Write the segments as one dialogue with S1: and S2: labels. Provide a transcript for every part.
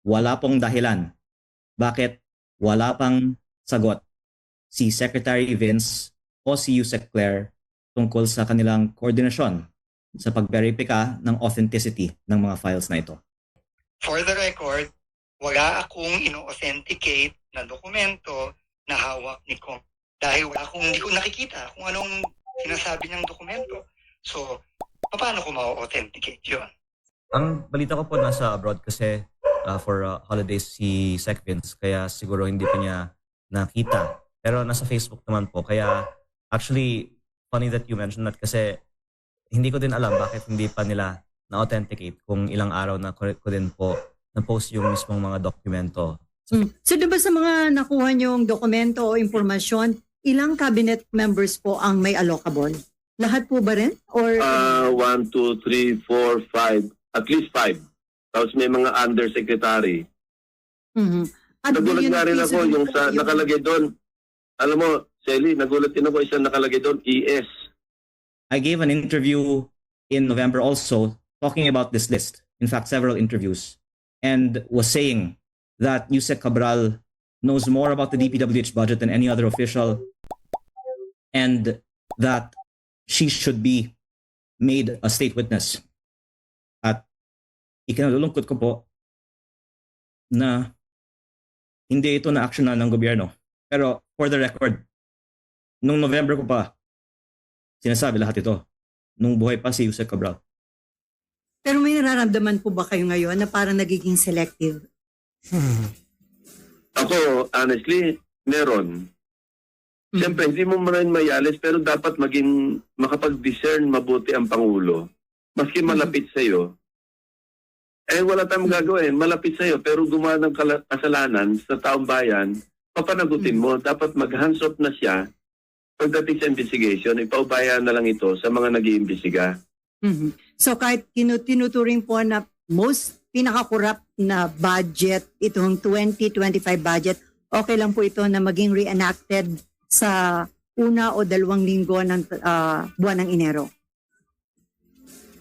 S1: wala pong dahilan bakit wala pang sagot si Secretary Vince o si Yusek Claire tungkol sa kanilang koordinasyon sa pag-verify ng authenticity ng mga files na ito.
S2: For the record, wala akong ino-authenticate na dokumento na hawak ni Kong. Dahil hindi ko nakikita kung anong sinasabi niyang dokumento. So, paano ko ma-authenticate yun?
S3: Ang balita ko po nasa abroad kasi for holidays si Sec Vince, kaya siguro hindi pa niya nakita. Pero nasa Facebook naman po. Kaya actually, funny that you mentioned that kasi hindi ko din alam bakit hindi pa nila na-authenticate kung ilang araw na ko din po na-post yung mismong mga dokumento.
S4: So diba sa mga nakuha niyong dokumento o impormasyon, ilang cabinet members po ang may allocable? Lahat po ba rin? Or
S5: 1, 2, 3, 4, 5. At least 5. Tapos may mga undersecretary.
S4: At
S5: Nagulat
S4: yun
S5: nga rin
S4: ang
S5: ako yung sa nakalagay doon. Alam mo, Sally, nagulat din ako isang nakalagay doon, ES.
S1: I gave an interview in November also talking about this list. In fact, several interviews. And was saying that Yusek Cabral knows more about the DPWH budget than any other official and that she should be made a state witness. At ikinalulungkot ko po na hindi ito na-actionan ng gobyerno. Pero for the record, nung November ko pa sinasabi lahat ito, nung buhay pa si Yusek Cabral.
S4: Pero may nararamdaman po ba kayo ngayon na parang nagiging selective?
S5: Ako, honestly, meron. Siyempre, hindi mo rin mayalis, pero dapat maging makapag-discern mabuti ang Pangulo. Maski malapit sa'yo. Eh, wala tayong gagawin. Malapit sa'yo, pero gumawa ng kasalanan sa taong bayan, papanagutin mo. Dapat mag-hands off na siya pagdating sa investigation. Ipaubayan na lang ito sa mga nag-iimbestiga.
S4: So kahit tinuturing po na most pinaka-corrupt na budget, itong 2025 budget, okay lang po ito na maging reenacted sa 1 o 2 linggo ng buwan ng Enero.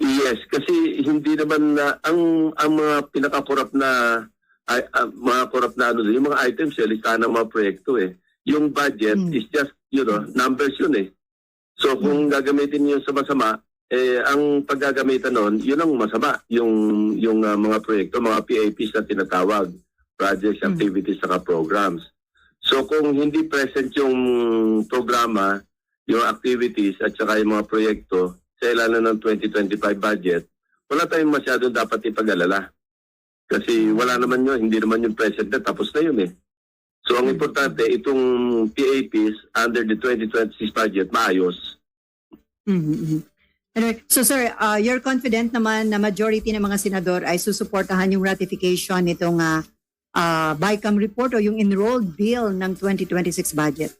S5: Yes, kasi hindi naman na ang mga pinaka-corrupt na mga corrupt na yung mga items listahan ng mga proyekto Yung budget is just, numbers yun So kung gagamitin niyo sa masama, ang paggagamitan noon, yun ang masama, yung mga proyekto, mga PAPs na tinatawag, projects, activities, saka programs. So kung hindi present yung programa, yung activities at saka yung mga proyekto sa ilalim ng 2025 budget, wala tayong masyado dapat ipag-alala. Kasi wala naman yun, hindi naman yung present na, tapos na yun So ang importante, itong PAPs under the 2026 budget, maayos.
S4: Anyway, so sir, you're confident naman na majority ng mga senador ay susuportahan yung ratification nitong BICAM report o yung enrolled bill ng 2026 budget?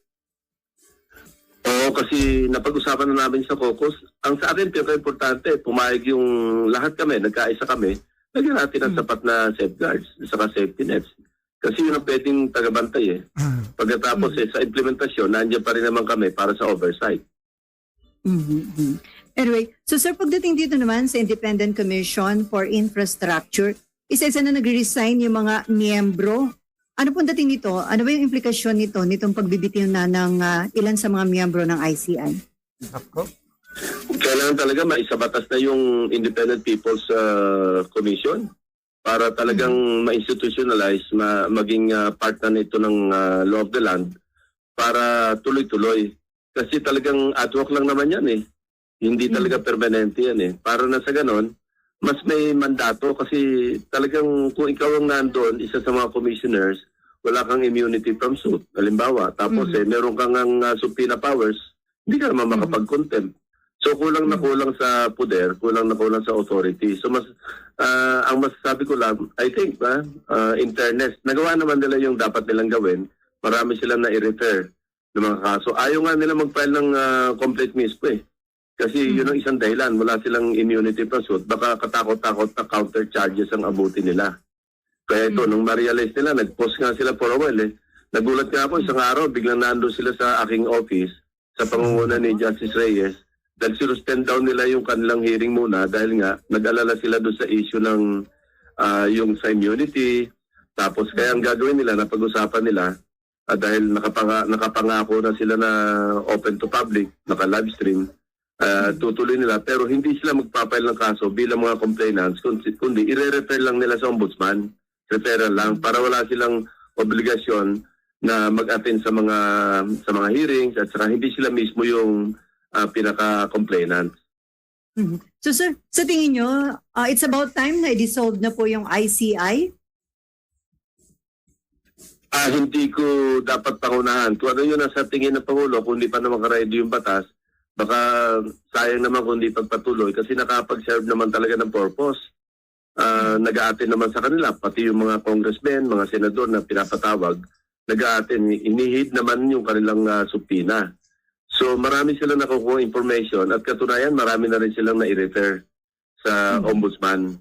S5: Oo, kasi napag-usapan na namin sa caucus. Ang sa akin, pinaka-importante, pumayag yung lahat kami, nagkaisa kami, lagyan natin ang sapat na safeguards, saka safety nets. Kasi yun ang pwedeng tagabantay Pagkatapos sa implementasyon, nandiyan pa rin naman kami para sa oversight.
S4: Anyway, so sir, pagdating dito naman sa Independent Commission for Infrastructure, isa-isa na nag-resign yung mga miyembro. Ano pong dating nito? Ano ba yung implikasyon nito, nitong pagbibitiw na ng ilan sa mga miyembro ng ICI?
S5: Kailangan talaga maisabatas na yung Independent People's Commission para talagang ma-institutionalize, maging part na nito ng law of the land para tuloy-tuloy. Kasi talagang ad hoc lang naman yan Hindi talaga permanente yan Para na sa ganon, mas may mandato kasi talagang kung ikaw ang nandoon, isa sa mga commissioners, wala kang immunity from suit. Halimbawa, tapos meron kang subpoena powers, hindi ka naman makapag-contempt. So kulang na kulang sa poder, kulang na kulang sa authority. So ang masasabi ko lang, I think, in fairness, nagawa naman nila yung dapat nilang gawin. Marami silang na-i-refer ng mga kaso. Ayaw nga nila mag-file ng complete mispo Kasi yun ang isang dahilan, wala silang immunity from suit. Baka katakot-takot na counter charges ang abuti nila. Kaya ito, nung ma-realize nila, nag-post nga sila for a while Nagulat nga ako, isang araw, biglang nando sila sa aking office, sa pangunguna ni Justice Reyes, dahil sinuspend down nila yung kanilang hearing muna dahil nga nag-alala sila doon sa issue ng yung sa immunity Tapos kaya ang gagawin nila, napag-usapan nila, dahil nakapangako na sila na open to public, naka-live stream, tutuloy nila. Pero hindi sila magpapail ng kaso bilang mga complainants, kundi i-refer lang nila sa ombudsman. Referral lang para wala silang obligasyon na mag-attend sa mga hearings at saka hindi sila mismo yung pinaka-complainant.
S4: So sir, sa tingin nyo, it's about time na i-dissolve na po yung ICI?
S5: Hindi ko dapat pangunahan. Kung ano yun nasa tingin ng Pangulo, kung hindi pa naman ka-ready yung batas, baka sayang naman kung hindi pagpatuloy kasi nakapag-serve naman talaga ng purpose. Nag-a-attend naman sa kanila, pati yung mga congressmen, mga senador na pinapatawag, nag-a-attend, inihid naman yung kanilang subpoena. So marami silang nakukuha information at katunayan marami na rin silang na-i-refer sa ombudsman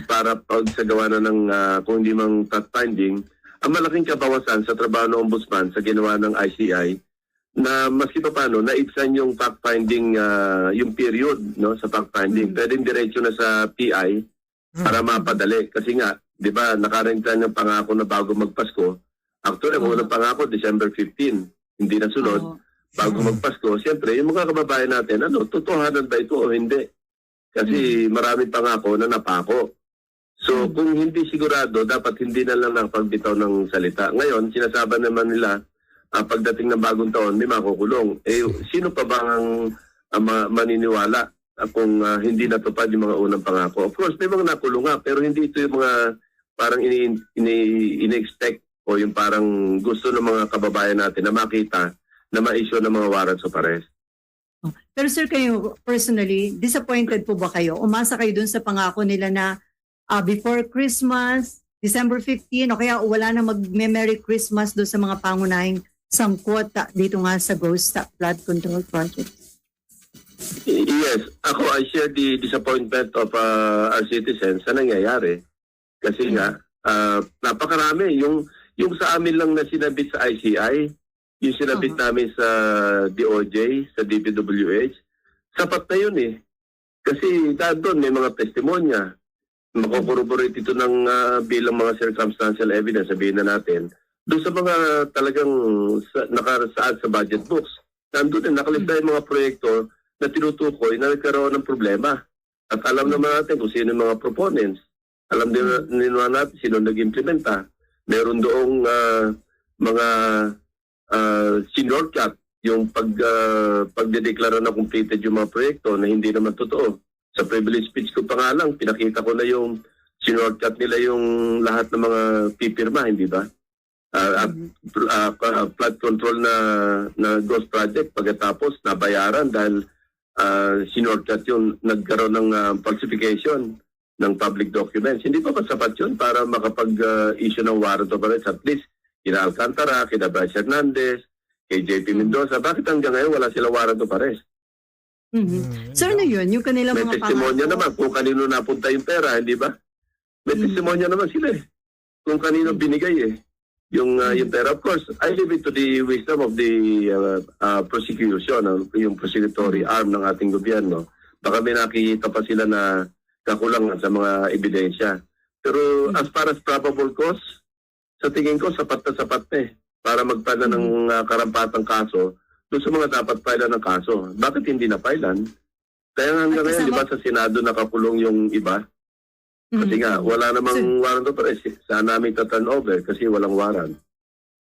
S5: para pagsagawa na ng kung hindi mang fact-finding. Ang malaking kabawasan sa trabaho ng ombudsman sa ginawa ng ICI na maski pa paano naibsan yung fact-finding, yung period no sa fact-finding. Pwedeng diretso na sa PI para mapadali. Kasi nga, di ba, nakarentan ng pangako na bago magpasko. Actually, ang unang pangako, December 15. Hindi na sunod. Bago magpasko, siyempre, yung mga kababayan natin, totohanan ba ito o hindi? Kasi maraming pangako na napako. So, kung hindi sigurado, dapat hindi na lang nakapagbitaw ng salita. Ngayon, sinasabi naman nila, pagdating ng bagong taon, may makukulong. Sino pa ba ang maniniwala kung hindi natupad yung mga unang pangako? Of course, may mga nakulong nga, pero hindi ito yung mga parang ini-expect o yung parang gusto ng mga kababayan natin na makita na ma-issue ng mga warrants of arrest.
S4: Pero sir, kayo personally, disappointed po ba kayo? Umasa kayo dun sa pangako nila na before Christmas, December 15, o kaya wala na mag-Merry Christmas doon sa mga pangunahing sangkot dito nga sa Ghost Flood Control Project?
S5: Yes, I share the disappointment of our citizens sa nangyayari. Kasi nga, napakarami. Yung sa amin lang na sinabit sa ICI, yung sinabit namin sa DOJ, sa DPWH, sapat na yun eh. Kasi doon may mga testimonya. Makokorroborate ito ng bilang mga circumstantial evidence, sabihin na natin. Doon sa mga talagang nakasaad sa budget books. Nandun din, nakalista yung mga proyekto na tinutukoy na nagkaroon ng problema. At alam naman natin kung sino yung mga proponents. Alam din natin sino nag-implementa. Meron doong mga shortcut, yung pagdedeklara na completed yung mga proyekto na hindi naman totoo. Sa privilege speech ko pa nga lang, pinakita ko na yung shortcut nila yung lahat ng mga pipirma, hindi ba? Flood control na ghost project pagkatapos nabayaran dahil shortcut yung nagkaroon ng falsification ng public documents. Hindi pa ba sapat yun para makapag-issue ng warrant of arrest? At least, kina Alcantara, kina Bryce Hernandez, kay JP Mendoza, bakit hanggang ngayon wala silang warrant of arrest?
S4: So ano yun? Yung kanilang
S5: May
S4: mga
S5: testimonya
S4: pangako?
S5: naman kung kanino napunta yung pera, hindi ba? May testimonya naman sila eh. Kung kanino binigay eh. Yung pera. Of course, I leave it to the wisdom of the prosecution, yung prosecutory arm ng ating gobyerno. Baka may nakikita pa sila na kakulangan sa mga ebidensya. Pero as far as probable cause, sa tingin ko sapat na eh para magpala ng karampatang kaso doon sa mga dapat pailan ng kaso. Bakit hindi na pailan? Kaya hanggang ngayon, di ba sa Senado nakakulong yung iba? Kasi nga, wala namang warrant of arrest. Saan namin ta-turn over kasi walang warrant.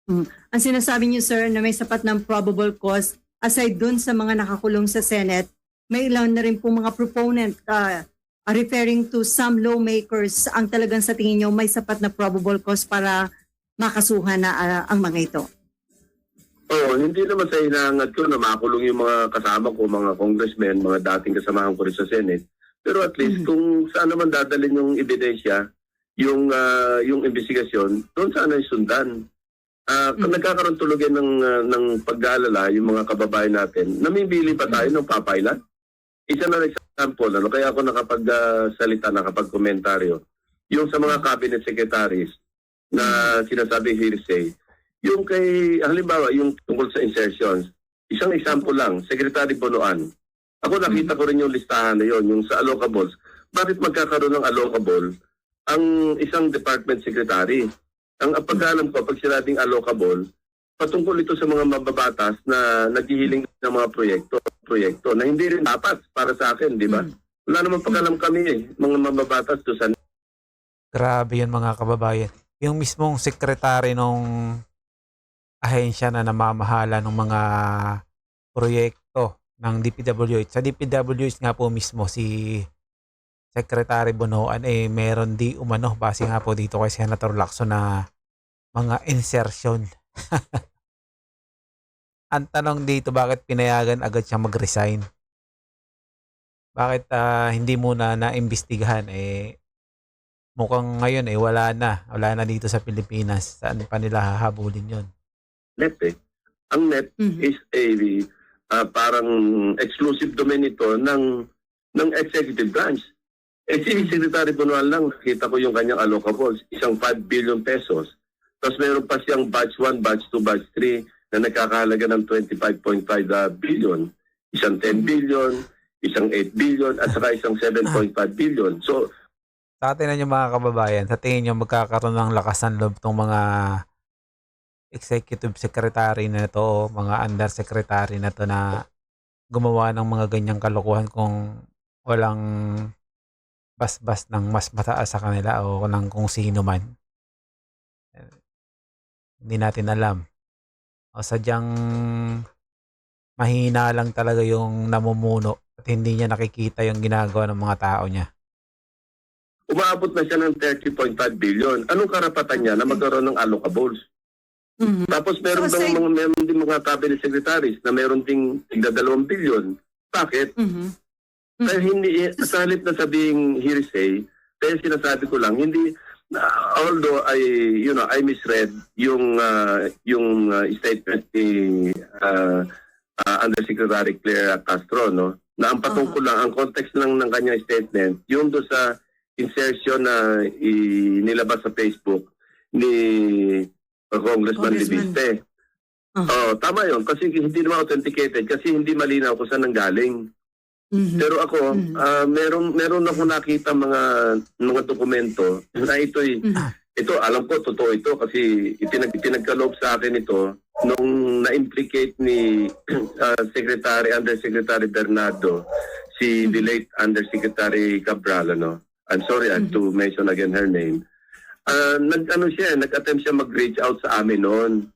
S4: Ang sinasabi niyo, sir, na may sapat ng probable cause, aside dun sa mga nakakulong sa Senate, may ilan na rin po mga proponent referring to some lawmakers ang talagang sa tingin niyo may sapat na probable cause para makasuhan na ang mga ito.
S5: Hindi naman sa hinahangad ko na makulong yung mga kasama ko, mga congressmen, mga dating kasamahan ko rin sa Senate. Pero at least kung saan naman dadalhin yung ebidensya, yung investigasyon, doon sana yung sundan. Kung nagkakaroon tulugan ng pag-aalala yung mga kababayan natin, namimili pa tayo ng papailan. Isa na example, kaya ako nakapagsalita, nakapag-komentaryo, yung sa mga cabinet secretaries na sinasabi hearsay, yung kay, halimbawa, yung tungkol sa insertions, isang example lang, Secretary Bonoan. Ako nakita ko rin yung listahan na yun, yung sa allocables. Bakit magkakaroon ng allocable ang isang department secretary. Ang pagkaalam ko, pag sinabing allocable, patungkol ito sa mga mababatas na naghihiling ng mga proyekto na hindi rin dapat para sa akin, di ba? Wala naman pagkalam kami mga mababatas doon sa...
S6: Grabe yun mga kababayan. Yung mismong sekretary nung ahensya na namamahala ng mga proyekto ng DPWH. Sa DPWH nga po mismo si Secretary Bonoan meron di umano base nga po dito kay Senator Lacson na mga insertion. Ang tanong dito, bakit pinayagan agad siya mag-resign? Bakit hindi muna na-imbestigahan? Mukhang ngayon wala na dito sa Pilipinas. Saan pa nila hahabulin yun?
S5: NEP Ang NEP is parang exclusive domain ito ng executive branch. Si Secretary Bonoan lang, nakita ko yung kanyang allocables, isang 5 billion pesos. Tapos meron pa siyang batch 1, batch 2, batch 3 na nagkakahalaga ng 25.5 billion. Isang 10 billion, isang 8 billion, at saka isang 7.5 billion. So,
S6: sa atin na yung mga kababayan, sa tingin nyo magkakaroon ng lakas ng loob itong mga executive secretary na ito, mga undersecretary na ito na gumawa ng mga ganyang kalokohan kung walang basbas ng mas mataas sa kanila o ng kung sino man. Hindi natin alam. O sadyang mahina lang talaga yung namumuno at hindi niya nakikita yung ginagawa ng mga tao niya.
S5: umaabot na siya ng 30.5 billion. Anong karapatan niya na magkaroon ng allocables? Tapos meron
S4: So,
S5: meron din mga cabinet secretaries na meron ding 2 billion. Bakit? Kaya hindi, sa halip na sabing hearsay, kaya sinasabi ko lang, hindi, although I misread yung statement ni Undersecretary Claire Castro, no? Na ang patungkol lang, ang context lang ng kanyang statement, yung do sa insertion na inilabas sa Facebook ni Congressman Libiste. Tama yun, kasi hindi naman authenticated, kasi hindi malinaw kung saan nanggaling. Pero ako, meron ako nakita mga dokumento na ito alam ko totoo ito kasi itinagkaloob sa akin ito nung na-implicate ni Undersecretary Bernardo si the late Undersecretary Cabral, ano. I'm sorry I have to mention again her name. Nag-attempt siya mag-reach out sa amin noon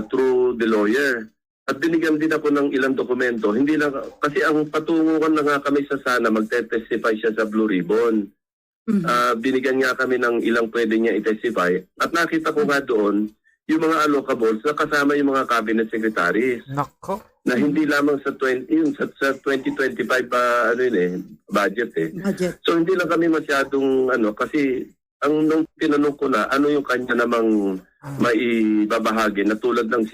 S5: through the lawyer. At binigyan din ako ng ilang dokumento. Hindi lang, kasi ang patungo na nga kami sa sana, magte-testify siya sa Blue Ribbon. Binigyan nga kami ng ilang pwede niya i-testify. At nakita ko nga doon, yung mga allocables na kasama yung mga cabinet secretaries.
S6: Nako.
S5: Na hindi lamang sa 2025 budget eh. So hindi lang kami masyadong kasi nung tinanong ko na ano yung kanya namang maibabahagi na tulad ng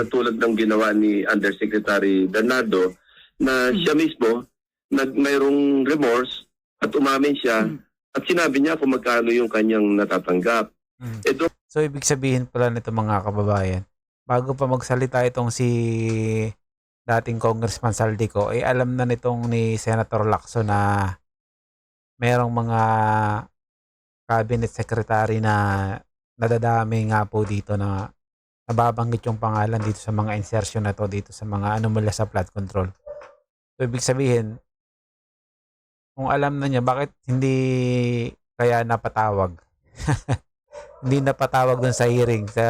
S5: tulad ng ginawa ni Undersecretary Bernardo na siya mismo mayroong remorse at umamin siya at sinabi niya kung magkano yung kanyang natatanggap.
S6: So ibig sabihin pala nito mga kababayan, bago pa magsalita itong si dating Congressman Saldico, alam na nitong ni Senator Lacson na merong mga cabinet secretary na nadadami nga po dito na nababanggit yung pangalan dito sa mga insertion na to dito sa mga mula sa flood control. So ibig sabihin, kung alam na niya, bakit hindi kaya napatawag? Hindi napatawag dun sa hearing, sa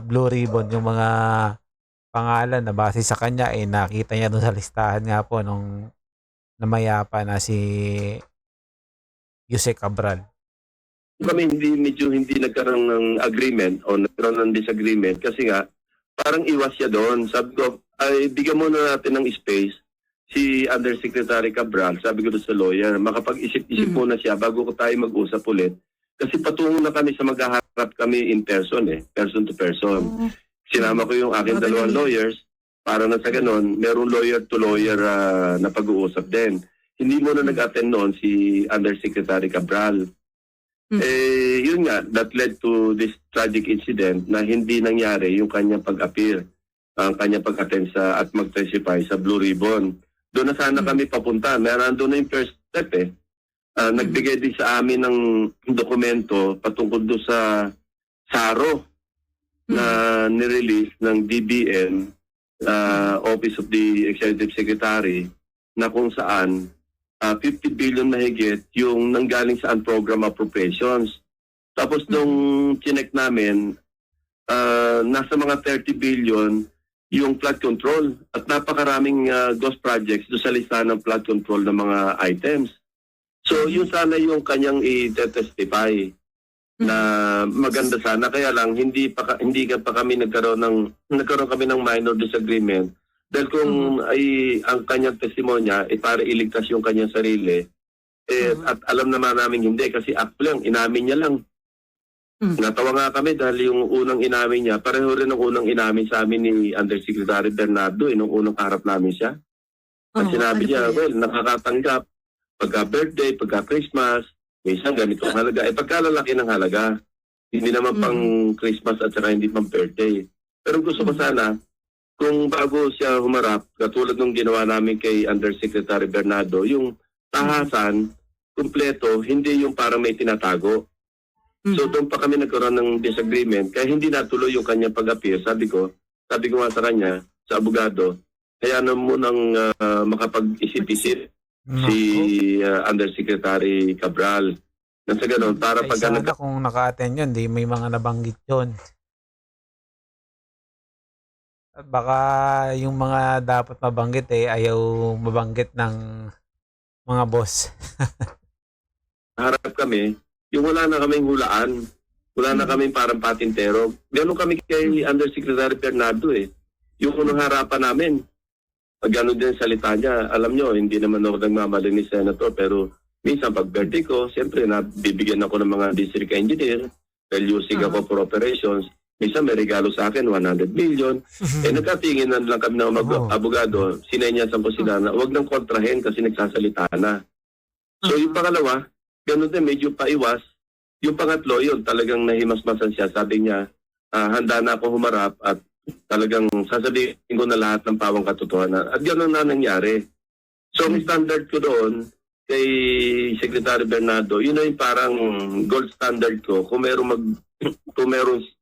S6: Blue Ribbon, yung mga pangalan na base sa kanya, nakita niya dun sa listahan nga po nung namayapa na si Yusek Cabral.
S5: Kami medyo hindi nagkaroon ng agreement o nagkaroon ng disagreement kasi nga parang iwas siya doon. Sabi ko, bigyan muna natin ng space si Undersecretary Cabral, sabi ko doon sa lawyer, makapag-isip-isip muna siya bago ko tayo mag-usap ulit. Kasi patungo na kami sa maghaharap kami in person person to person. Sinama ko yung aking dalawang lawyers para na sa ganon, merong lawyer to lawyer na pag-uusap din. Hindi muna nag-attend noon si Undersecretary Cabral. Yun nga, that led to this tragic incident na hindi nangyari yung kanyang pag-appear, ang kanyang pag-attend at mag-testify sa Blue Ribbon. Doon na sana kami papunta. Nandun na yung first step nagbigay din sa amin ng dokumento patungkol doon sa SARO na nirelease ng DBM, Office of the Executive Secretary, na kung saan 50 billion mahigit yung nanggaling sa unprogram appropriations. Tapos nung chinek namin, nasa mga 30 billion yung flood control at napakaraming ghost projects doon sa listahan ng flood control ng mga items. So yun sana yung kanyang i-testify na maganda sana, kaya lang hindi pa kami nagkaroon kami ng minor disagreement dahil kung ay ang kanyang testimonya para iligtas yung kanyang sarili at alam naman namin hindi kasi act lang, inamin niya lang. Natawa nga kami dahil yung unang inamin niya, pareho rin ang unang inamin sa amin ni Undersecretary Bernardo nung unang kaharap namin siya. At sinabi niya, well, nakakatanggap pagka birthday, pagka Christmas, minsan ganito ang halaga. Pagkalalaki ng halaga, hindi naman pang Christmas at saka hindi pang birthday. Pero gusto ko sana, kung bago siya humarap, katulad ng ginawa namin kay Undersecretary Bernardo, yung tahasan, kumpleto, hindi yung parang may tinatago. So doon pa kami nagkaroon ng disagreement, kaya hindi natuloy yung kanyang pag-appear. Sabi ko nga sa kanya, sa abogado, kaya na munang makapag-isip-isip si Undersecretary Cabral. Nang sa ganun, para
S6: Ay,
S5: pagka
S6: sana kung naka-attend yun, di may mga nabanggit yun. At baka yung mga dapat mabanggit ayaw mabanggit ng mga boss.
S5: harap kami, yung wala na kaming hulaan, wala na kaming parang patintero. Ganun kami kay Undersecretary Bernardo Yung unang harapan namin, gano'n din salita niya. Alam nyo, hindi naman ako nagmamali ni Senator, pero minsan pag birthday ko, siyempre nabibigyan ako ng mga district engineer, dahil using ako for operations. Minsan may regalo sa akin, 100 million. Nagkatingin na lang kami ng abogado, sinenyasan ko sila na huwag nang kontrahen kasi nagsasalita na. So yung pangalawa, gano'n din, medyo paiwas. Yung pangatlo, yun, talagang nahimasmasan siya. Sabi niya, handa na ako humarap at talagang sasabihin ko na lahat ng pawang katotohanan. At gano'n na nangyari. So, ang standard ko doon kay Secretary Bernardo, yun na yung parang gold standard ko. Kung merong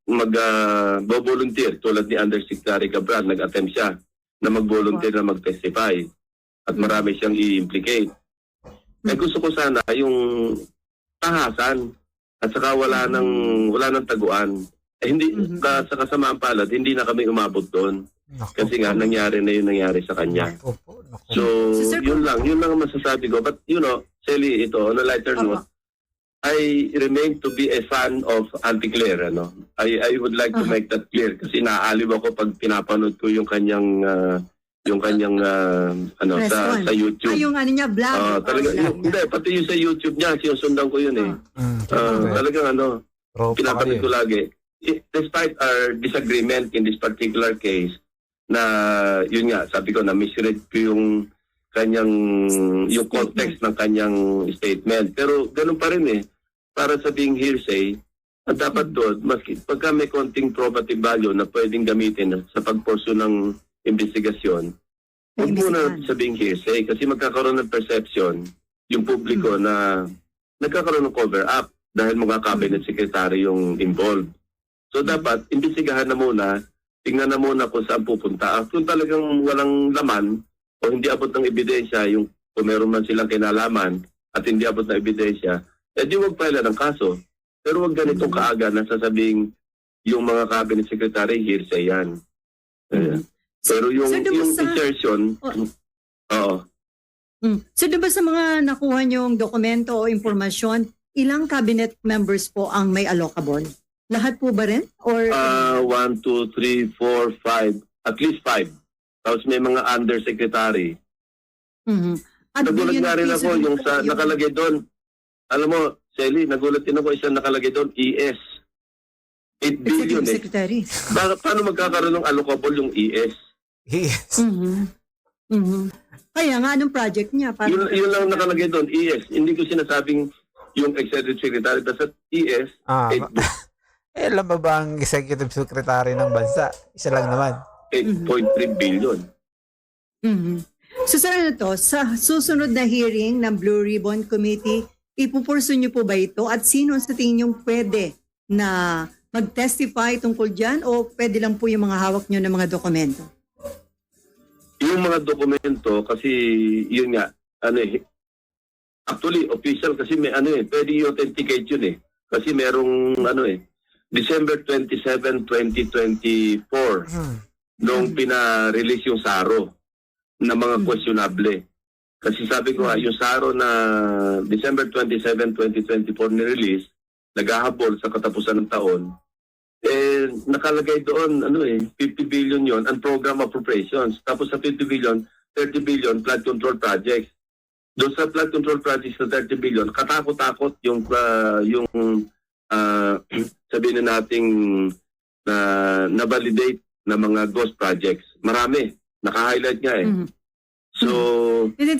S5: mag-volunteer tulad ni Undersecretary Cabral, nag-attempt siya na mag-volunteer na mag-testify at marami siyang i-implicate. Gusto ko sana yung tahasan at saka wala nang taguan. Hindi sa kasamaan palad, hindi na kami umabot doon. Kasi nga nangyari na yung nangyari sa kanya. So, yun lang ang masasabi ko. But Sally, ito, on a lighter note, I remain to be a fan of Auntie Claire, I would like to make that clear kasi naaaliw ako pag pinapanood ko yung kanyang sa YouTube.
S4: Yung niya, vlog.
S5: Talaga, hindi, pati yung sa YouTube niya, sinusundan ko yun talagang pinapanood ko lagi. Despite our disagreement in this particular case, na yun nga, sabi ko na misread ko yung context ng kanyang statement. Pero ganun pa rin para sabing hearsay, at dapat doon, maski pagka may konting probative value na pwedeng gamitin sa pagporso ng investigasyon, huwag muna sabing hearsay kasi magkakaroon ng perception yung publiko na nagkakaroon ng cover-up dahil mga cabinet secretary yung involved. So dapat, imbestigahan na muna, tingnan na muna kung saan pupunta. At kung talagang walang laman o hindi abot ng ebidensya, yung kung meron man silang kinalaman at hindi abot ng ebidensya, di wag file ng kaso. Pero wag ganitong kaaga na sasabing yung mga cabinet secretary, hearsay yan. Pero yung insertion,
S4: So diba sa mga nakuha niyong dokumento o impormasyon, ilang cabinet members po ang may allocable? Lahat po ba rin? Or
S5: 1, 2, 3, 4, 5. At least 5. Tapos may mga undersecretary. Nagulat nga rin ako yung sa nakalagay doon. Alam mo, Sally, nagulat din ako isang nakalagay doon, ES. 8 billion
S4: Secretary.
S5: Paano magkakaroon ng allocable yung ES?
S6: Yes.
S4: Kaya nga, anong project niya?
S5: Yun lang nakalagay doon, ES. Hindi ko sinasabing yung executive secretary, basta ES, 8 billion.
S6: Alam ba ang executive secretary ng bansa? Isa lang naman.
S5: 8.3 billion.
S4: So sa sa susunod na hearing ng Blue Ribbon Committee, ipupurso niyo po ba ito? At sino sa tingin niyo pwede na mag-testify tungkol dyan o pwede lang po yung mga hawak niyo ng mga dokumento?
S5: Yung mga dokumento, kasi yun nga, actually, official kasi may pwede i-authenticate yun eh. Kasi merong December 27, 2024, nung pina-release yung SARO na mga questionable. Kasi sabi ko yung SARO na December 27, 2024 ni-release, naghahabol sa katapusan ng taon, nakalagay doon, 50 billion yon ang program appropriations. Tapos sa 50 billion, 30 billion flood control projects. Doon sa flood control projects na 30 billion, katakot-takot yung sabihin na nating na-validate na mga ghost projects. Marami. Naka-highlight nga eh. So, pwede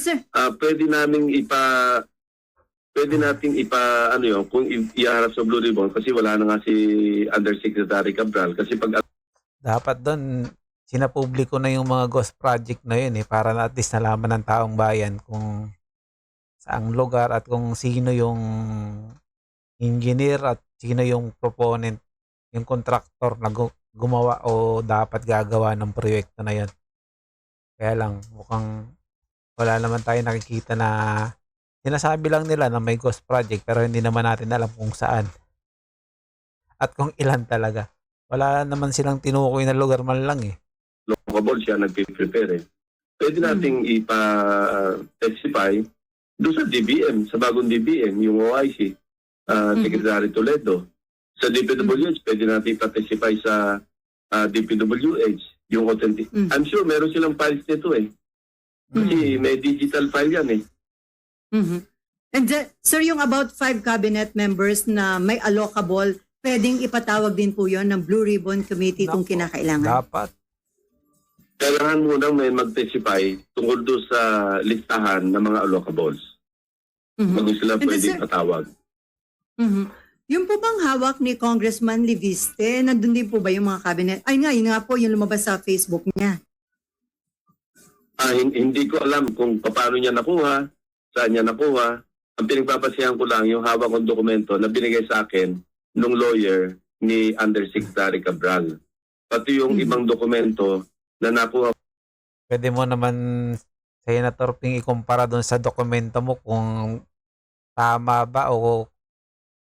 S5: nating kung iharap sa Blue Ribbon kasi wala na nga si Undersecretary Cabral kasi pag
S6: Dapat doon, sinapubliko na yung mga ghost project na yun para na at least nalaman ng taong bayan kung saang lugar at kung sino yung engineer at sino yung proponent, yung contractor na gumawa o dapat gagawa ng proyekto na yun. Kaya lang, mukhang wala naman tayo nakikita na sinasabi lang nila na may ghost project pero hindi naman natin alam kung saan at kung ilan talaga. Wala naman silang tinukoy na lugar man lang eh.
S5: Local siya nagpe-prepare eh. Pwede nating ipa-testify doon sa DBM, sa bagong DBM, yung OIC, Secretary Toledo. Sa DPWH, pwede natin ipa-testify sa DPWH, yung authentic. I'm sure meron silang files nito eh. Kasi may digital file yan eh.
S4: And sir, yung about 5 cabinet members na may allocable, pwedeng ipatawag din po yon ng Blue Ribbon Committee kung kinakailangan?
S6: Dapat.
S5: Kailangan munang may mag-testify tungkol doon sa listahan ng mga allocables. Bago sila pwedeng patawag.
S4: Yung po bang hawak ni Congressman Liviste, nandun din po ba yung mga cabinet? Ay nga, yun nga po yung lumabas sa Facebook niya.
S5: Hindi ko alam kung paano niya nakuha, saan niya nakuha. Ang pinagbabasihan ko lang yung hawak kong dokumento na binigay sa akin nung lawyer ni Undersecretary Cabral. Pati yung ibang dokumento na nakuha.
S6: Pwede mo naman, Senator Ping, ikumpara doon sa dokumento mo kung tama ba o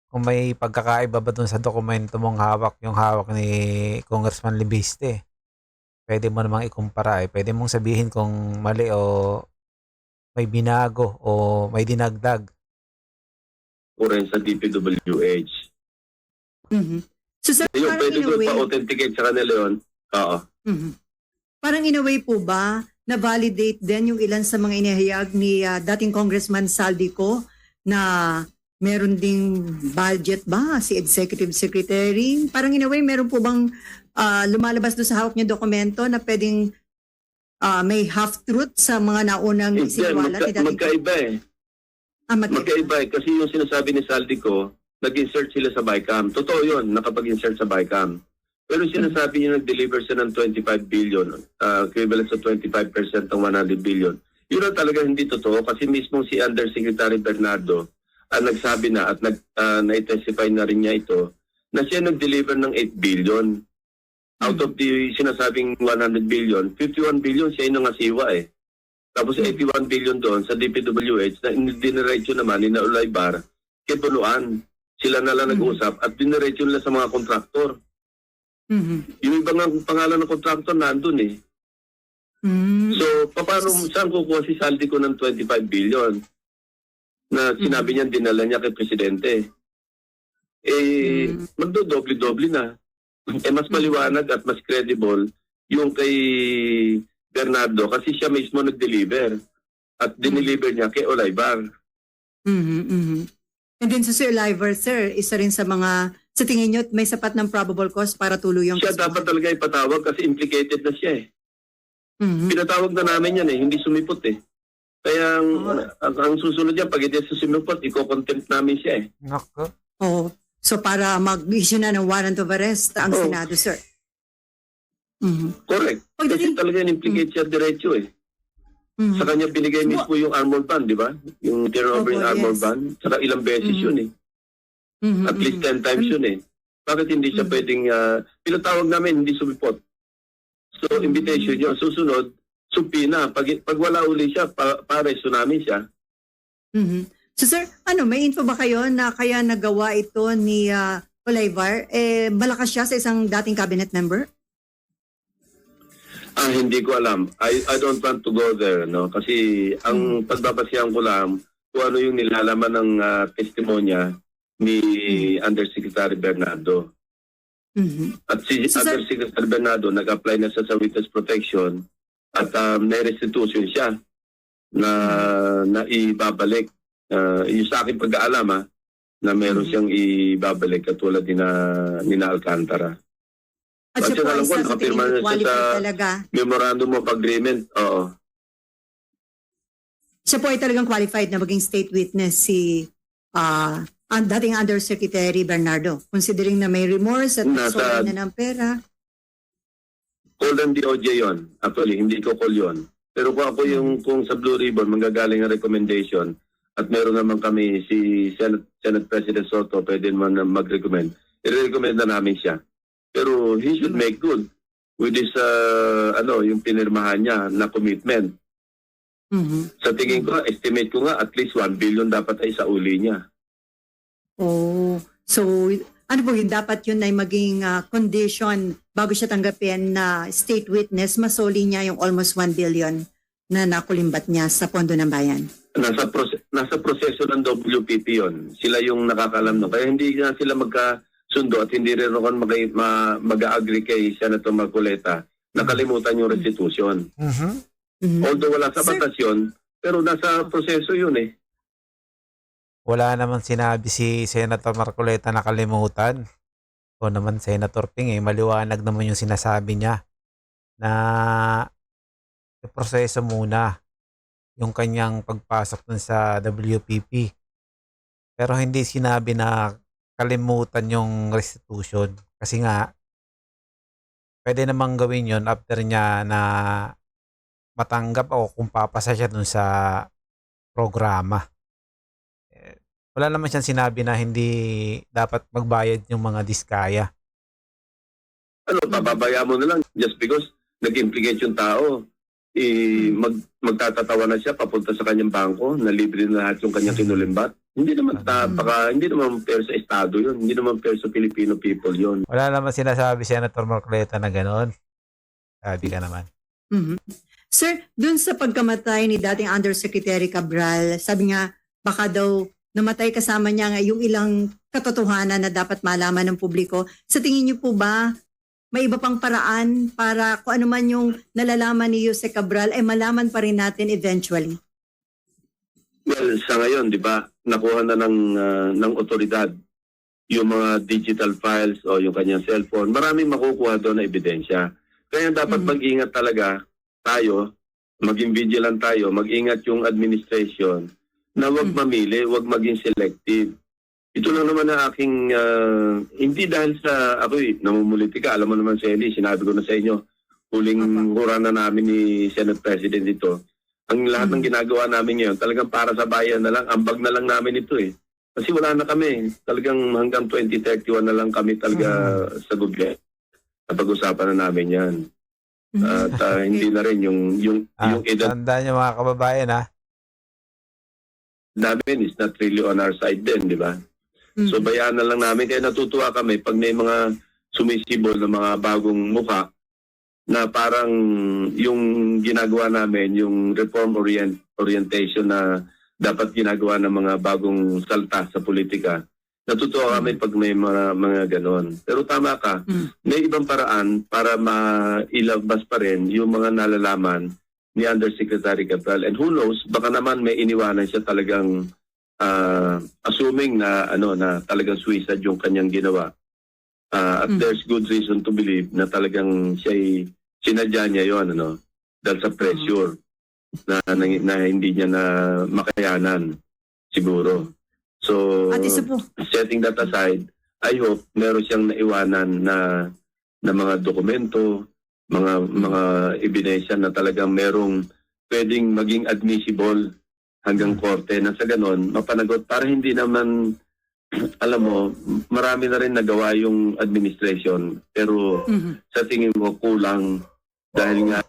S6: kung may pagkakaiba ba doon sa dokumento mong hawak, yung hawak ni Congressman Libiste. Pwede mo namang ikumpara eh. Pwede mong sabihin kung mali o may binago o may dinagdag.
S5: Kuren sa DPWH.
S4: So, sir,
S5: Yung
S4: parang
S5: pwede
S4: in a
S5: ko
S4: way,
S5: pa-authenticate sa kanila yun. Oo.
S4: parang in a way po ba, na-validate din yung ilan sa mga inihayag ni dating Congressman Saldico na meron ding budget ba si Executive Secretary? Parang in a way, meron po bang lumalabas doon sa hawak niya dokumento na pwedeng may half-truth sa mga naunang isiniwala ni dating
S5: Magkaiba eh. Magkaiba eh. Kasi yung sinasabi ni Saldico, nag-insert sila sa BICAM. Totoo yun, nakapag-insert sa BICAM. Pero sinasabi niya nag-deliver siya ng 25 billion, equivalent sa 25% ng 100 billion. Yun ang talaga hindi totoo kasi mismo si Undersecretary Bernardo nagsabi na at na-testify na rin niya ito na siya nag-deliver ng 8 billion. Out of the sinasabing 100 billion, 51 billion siya yung nangasiwa eh. Tapos 81 billion doon sa DPWH na diniretso naman ni Naulay Bar kay Buluan. Sila na lang nag-usap at diniretso nila sa mga kontraktor. Yung ibang pangalan ng kontraktor nandun eh. So, paano saan kukuha si Saldico ng 25 billion na sinabi niya dinala niya kay Presidente? Magdodoble-doble na. Mas maliwanag at mas credible yung kay Bernardo kasi siya mismo nag-deliver at dineliver niya kay Olaybar.
S4: And then Sir Oliver, sir, isa rin sa mga, sa tingin nyo, may sapat ng probable cause para tuluyang
S5: siya dapat talaga ipatawag kasi implicated na siya eh. Pinatawag na namin yan eh, hindi sumipot eh. Kaya ang susunod yan, pag hindi sumipot, iko-contempt namin siya eh.
S6: Nako.
S4: Oo. So para mag-issue na ng warrant of arrest ang Senado, sir.
S5: Correct. Kasi talaga implicate siya diretso eh.
S4: Mhm.
S5: Sa kanya binigay mismo yung armored van, di ba? Yung turnover
S4: Opo,
S5: yung armored
S4: yes.
S5: van. Saka ilang beses
S4: Mhm.
S5: yun eh.
S4: Mhm,
S5: At least
S4: mhm.
S5: 10 times yun eh. Bakit hindi siya
S4: Mhm.
S5: pwedeng, pinatawag namin, hindi sumipot. So, invitation yun. Susunod, supina. Pag wala uli siya, pare, tsunami siya.
S4: Mhm. So sir, may info ba kayo na kaya nagawa ito ni Olivar? Malakas siya sa isang dating cabinet member?
S5: Hindi ko alam. I don't want to go there, no? Kasi ang pagbabasihan ko lang kung ano yung nilalaman ng testimonya ni Undersecretary Bernardo.
S4: Mhm.
S5: At si
S4: So, sir-
S5: Undersecretary Bernardo nag-apply na sa witness protection at may restitution siya na ibabalik. Yung sa aking pag-aalam na meron siyang ibabalik katulad ni na Alcantara.
S4: At siya po
S5: Kasi
S4: ay
S5: alam ko,
S4: isa sa tingin
S5: nakapirma na
S4: niyo
S5: siya
S4: qualified
S5: sa-
S4: talaga.
S5: Memorandum of Agreement, oo.
S4: Siya po ay talagang qualified na maging state witness si ang dating Undersecretary Bernardo. Considering na may remorse at
S5: Nasa-
S4: sorry na ng pera.
S5: Call ng DOJ yun. Actually, hindi ko call yun. Pero kung ako kung sa Blue Ribbon, manggagaling ang recommendation at meron naman kami si Senate President Soto, pwede naman mag-recommend. I-recommend na namin siya. Pero he should make good with this, yung pinirmahan niya na commitment.
S4: Mhm.
S5: Sa tingin ko, estimate ko nga at least 1 billion dapat ay sa uli niya.
S4: Oh, so ano po yun? Dapat yun ay maging condition bago siya tanggapin na state witness, masoli niya yung almost 1 billion na nakulimbat niya sa Pondo ng Bayan.
S5: Nasa proseso ng WPP yon. Sila yung nakakalam no. Kaya hindi na sila magkasundo at hindi rin ako mag-agree kay Senator Marcoleta. Nakalimutan yung restitution.
S6: Mhm.
S4: Mhm.
S5: Although wala sa
S4: Sir-
S5: batas yun, pero nasa proseso yun eh.
S6: Wala naman sinabi si Senator Marcoleta na kalimutan. O naman Senator Ping, maliwanag naman yung sinasabi niya na yung proseso muna yung kanyang pagpasok dun sa WPP. Pero hindi sinabi na kalimutan yung restitution. Kasi nga, pwede namang gawin yun after niya na matanggap o kung papasa siya dun sa programa. Wala naman siyang sinabi na hindi dapat magbayad yung mga diskaya.
S5: Pababaya mo na lang just because nag-implicate yung tao. Magtatatawa na siya papunta sa kanyang bangko na libre na lahat yung kanyang kinulimbat. Hindi naman hindi naman fair sa estado yun. Hindi naman fair sa Filipino people yun.
S6: Wala naman sinasabi Senator Marcoleta na gano'n. Sabi ka naman.
S4: Mhm. Sir, dun sa pagkamatay ni dating Undersecretary Cabral, sabi nga baka daw namatay kasama niya nga yung ilang katotohanan na dapat malaman ng publiko. Sa tingin niyo po ba may iba pang paraan para kung ano man yung nalalaman ni Jose Cabral ay malaman pa rin natin eventually?
S5: Well, sa ngayon, di ba, nakuha na ng otoridad yung mga digital files o yung kanyang cellphone. Maraming makukuha doon na ebidensya. Kaya dapat mag-ingat talaga tayo, maging vigilant tayo, mag-ingat yung administration na wag mamili, wag maging selective. Ito lang naman ang aking, hindi dahil sa, namumulitika, alam mo naman Sally, sinabi ko na sa inyo, huling hura na namin ni Senate President ito. Ang lahat ng ginagawa namin ngayon, talagang para sa bayan na lang, ambag na lang namin ito eh. Kasi wala na kami, talagang hanggang 2031 na lang kami talaga sa gobyerno. Napag-usapan na namin yan. At hindi na rin yung edad
S6: Tandaan niyo mga kababayan
S5: namin is not really on our side din, di ba? So bayaan na lang namin. Kaya natutuwa kami pag may mga sumisibol na mga bagong mukha na parang yung ginagawa namin, yung reform orientation na dapat ginagawa ng mga bagong salta sa politika. Natutuwa kami pag may mga ganon. Pero tama ka, may ibang paraan para mailabas pa rin yung mga nalalaman ni Undersecretary Cabral. And who knows, baka naman may iniwanan siya talagang assuming na na talagang suicide yung kanyang ginawa. At there's good reason to believe na talagang sinadya niya yun, dahil sa pressure na hindi niya na makayanan siguro. So,
S4: At isa po,
S5: setting that aside, I hope meron siyang naiwanan na mga dokumento, mga ebidensya na talagang merong pwedeng maging admissible hanggang korte na sa ganon, mapanagot para hindi naman, alam mo, marami na rin nagawa yung administration pero sa tingin mo kulang dahil nga,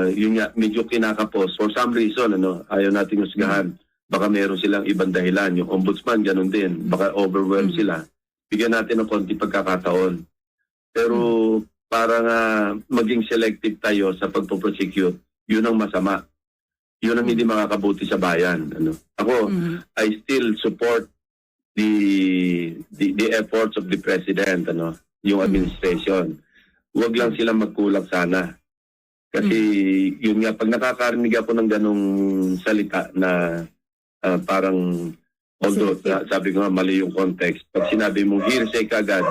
S5: yun nga, medyo kinakapos. For some reason, ayaw nating husgahan. Baka meron silang ibang dahilan. Yung ombudsman, ganun din. Baka overwhelmed sila. Bigyan natin ng konti pagkakataon. Pero para nga maging selective tayo sa pagpo-prosecute, yun ang masama. Yun ang hindi makakabuti sa bayan. Ako, I still support the efforts of the president, yung administration. Huwag lang silang magkulang sana. Kasi yun nga, pag nakakarinig ako ng ganong salita na parang, although sabi ko nga mali yung context, pag sinabi mong hearsay kagad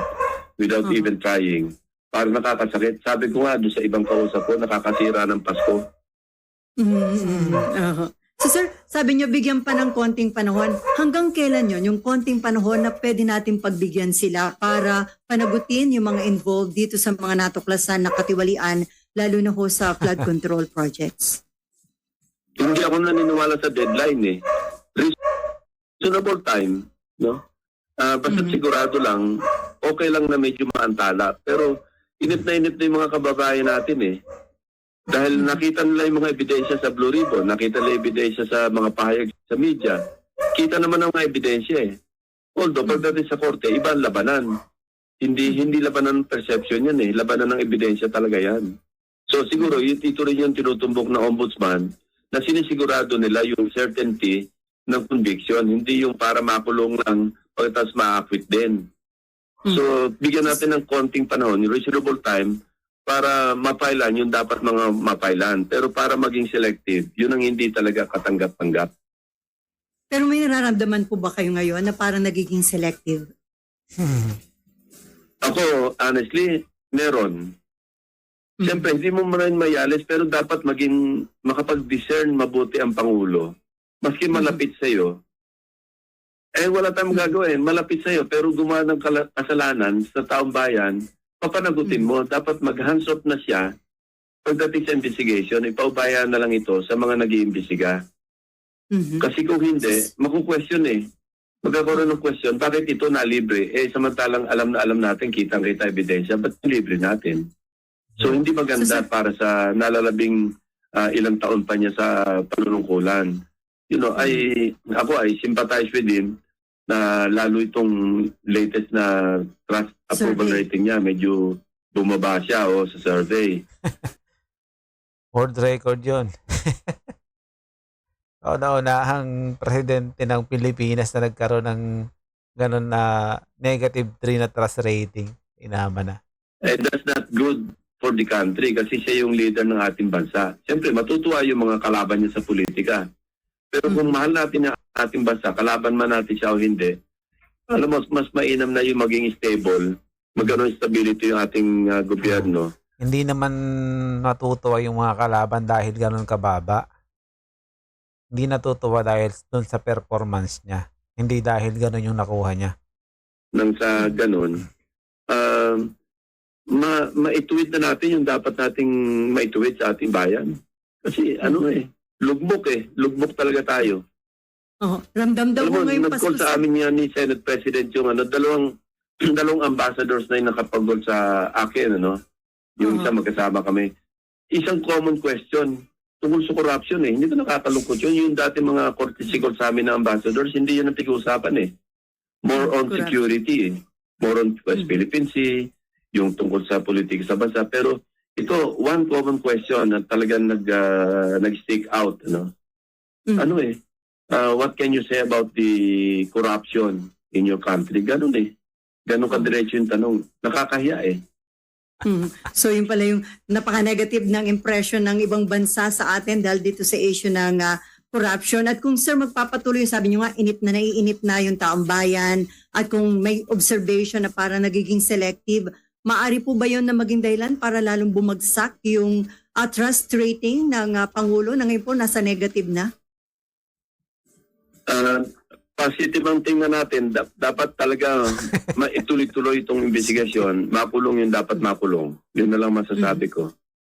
S5: without even trying, parang nakakasakit. Sabi ko nga doon sa ibang kausap ko, nakakasira ng Pasko.
S4: So sir, sabi niyo bigyan pa ng konting panahon. Hanggang kailan yun? Yung konting panahon na pwede natin pagbigyan sila para panagutin yung mga involved dito sa mga natuklasan na katiwalian, lalo na ho sa flood control projects?
S5: Hindi ako naniniwala sa deadline eh. Reasonable time, no? Basta sigurado lang, okay lang na medyo maantala. Pero init na yung mga kababayan natin eh. Dahil nakita nila yung mga ebidensya sa Blue Ribbon, nakita nila ebidensya sa mga pahayag sa media. Kita naman ang mga ebidensya eh. Although pagdating sa korte, iba ang labanan. Hindi labanan ng perception yan eh. Labanan ng ebidensya talaga yan. So siguro, ito rin yung tinutumbok na ombudsman na sinisigurado nila yung certainty ng conviction. Hindi yung para makulong lang pagkatapos ma-acquit din. So bigyan natin ng konting panahon, reasonable time, para mapailan yung dapat mga mapailan. Pero para maging selective, yun ang hindi talaga katanggap-tanggap.
S4: Pero may nararamdaman po ba kayo ngayon na parang nagiging selective?
S5: Ako, honestly, meron. Siyempre, hindi mo rin mayalis, pero dapat maging makapag-discern mabuti ang Pangulo. Maski malapit sa'yo. Wala tayong gagawin. Malapit sa'yo, pero gumawa ng kasalanan sa taong bayan, papanagutin mo. Dapat mag-hands off na siya pagdating sa investigation. Ipaubayan na lang ito sa mga nag-iimbestiga. Kasi kung hindi, maku-question eh. Magkakaroon ng question, bakit ito nalibre? Samantalang alam natin, kitang-kita ebidensya, ba't libre natin? So hindi maganda para sa nalalabing ilang taon pa niya sa panunungkulan. Ako ay sympathize with him na lalo itong latest na trust approval rating niya, medyo bumaba siya sa survey.
S6: World record yun. Kauna-unahang presidente ng Pilipinas na nagkaroon ng ganun na -3 na trust rating. Inama na.
S5: That's not good for the country kasi siya yung leader ng ating bansa. Siyempre, matutuwa yung mga kalaban niya sa politika. Pero kung mahal natin ang ating bansa, kalaban man natin siya o hindi, alam mo, mas mainam na yung maging stable, magkaroon stability yung ating gobyerno.
S6: Hindi naman natutuwa yung mga kalaban dahil ganun kababa. Hindi natutuwa dahil dun sa performance niya. Hindi dahil ganun yung nakuha niya.
S5: Nang sa ganun, maituwid na natin yung dapat nating maituwid sa ating bayan. Kasi lugmok talaga tayo.
S4: Ramdam daw mo ngayon
S5: nag-call sa amin yan ni Senate President yung dalawang ambassadors na yung nakapag-call sa akin, yung isa magkasama kami. Isang common question tungkol sa corruption eh. Hindi ko nakakalungkot yun. Yung dati mga courtesy call sa amin na ambassadors, hindi yun ang pag-uusapan eh. More on security eh. More on West Philippine Sea, yung tungkol sa politika sa bansa. Pero ito, one common question na talagang nag-stick out. What can you say about the corruption in your country? Ganun eh. Ganun kadiretso yung tanong. Nakakahiya eh.
S4: So yun pala yung napaka-negative ng impression ng ibang bansa sa atin dahil dito sa issue ng corruption. At kung sir magpapatuloy, sabi nyo nga, naiinip na yung taong bayan at kung may observation na para nagiging selective, maari po ba yun na maging dahilan para lalong bumagsak yung trust rating ng Pangulo na ngayon po nasa negative na?
S5: Positive ang tingnan natin. Dapat talaga maituloy-tuloy itong investigasyon. Makulong yung dapat makulong. Yun na lang masasabi ko.